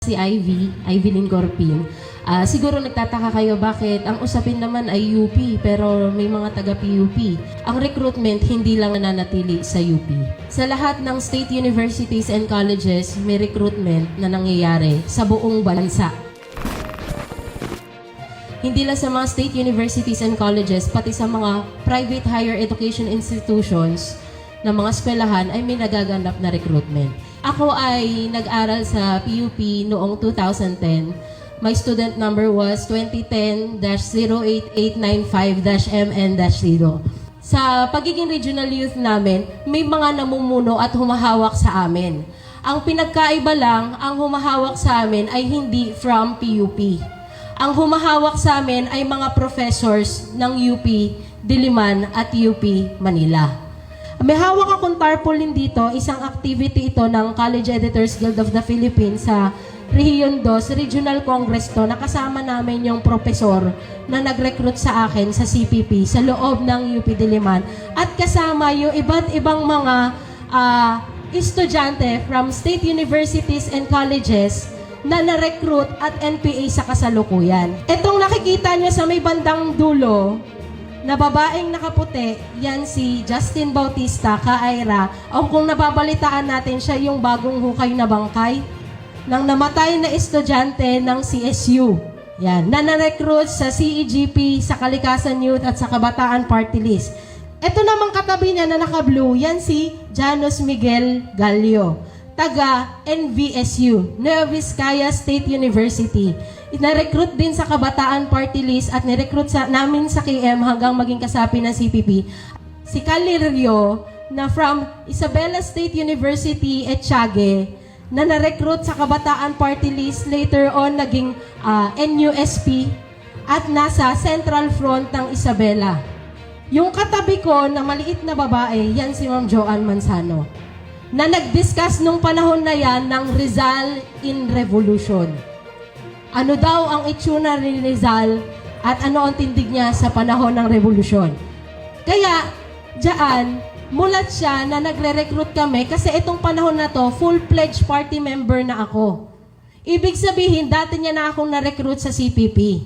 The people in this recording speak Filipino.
Si Ivy Lingcorpin. Siguro nagtataka kayo bakit ang usapin naman ay UP pero may mga taga-PUP. Ang recruitment hindi lang nananatili sa UP. Sa lahat ng state universities and colleges, may recruitment na nangyayari sa buong bansa. Hindi lang sa mga state universities and colleges, pati sa mga private higher education institutions na mga eskwelahan ay may nagaganap na recruitment. Ako ay nag-aral sa PUP noong 2010. My student number was 2010-08895-MN-0. Sa pagiging regional youth namin, may mga namumuno at humahawak sa amin. Ang pinagkaiba lang, ang humahawak sa amin ay hindi from PUP. Ang humahawak sa amin ay mga professors ng UP Diliman at UP Manila. May hawak akong tarpaulin dito, isang activity ito ng College Editors Guild of the Philippines sa Region 2, Regional Congress to, nakasama namin yung profesor na nag-recruit sa akin sa CPP sa loob ng UP Diliman at kasama yung iba't ibang mga estudyante from state universities and colleges na na-recruit at NPA sa kasalukuyan. Itong nakikita nyo sa may bandang dulo, na babaeng nakaputi, yan si Justin Bautista, Ka-Aira. O kung nababalitaan natin, siya yung bagong hukay na bangkay ng namatay na estudyante ng CSU. Yan, na na-recruit sa CEGP, sa Kalikasan Youth at sa Kabataan Party List. Ito namang katabi niya na naka-blue, yan si Janos Miguel Gallio, taga NVSU, Nueva Vizcaya State University. Na-recruit din sa Kabataan Party List at ni-recruit namin sa KM hanggang maging kasapi ng CPP. Si Calirio na from Isabela State University, Etchage, na na-recruit sa Kabataan Party List, later on naging NUSP at nasa Central Front ng Isabela. Yung katabi ko na maliit na babae, yan si Ma'am Joanne Manzano, na nag-discuss nung panahon na yan ng Rizal in Revolution. Ano daw ang itsura ni Rizal at ano ang tindig niya sa panahon ng revolusyon. Kaya, diyan, mulat siya na nagre-recruit kami kasi itong panahon na to, full-fledged party member na ako. Ibig sabihin, dati niya na akong na-recruit sa CPP.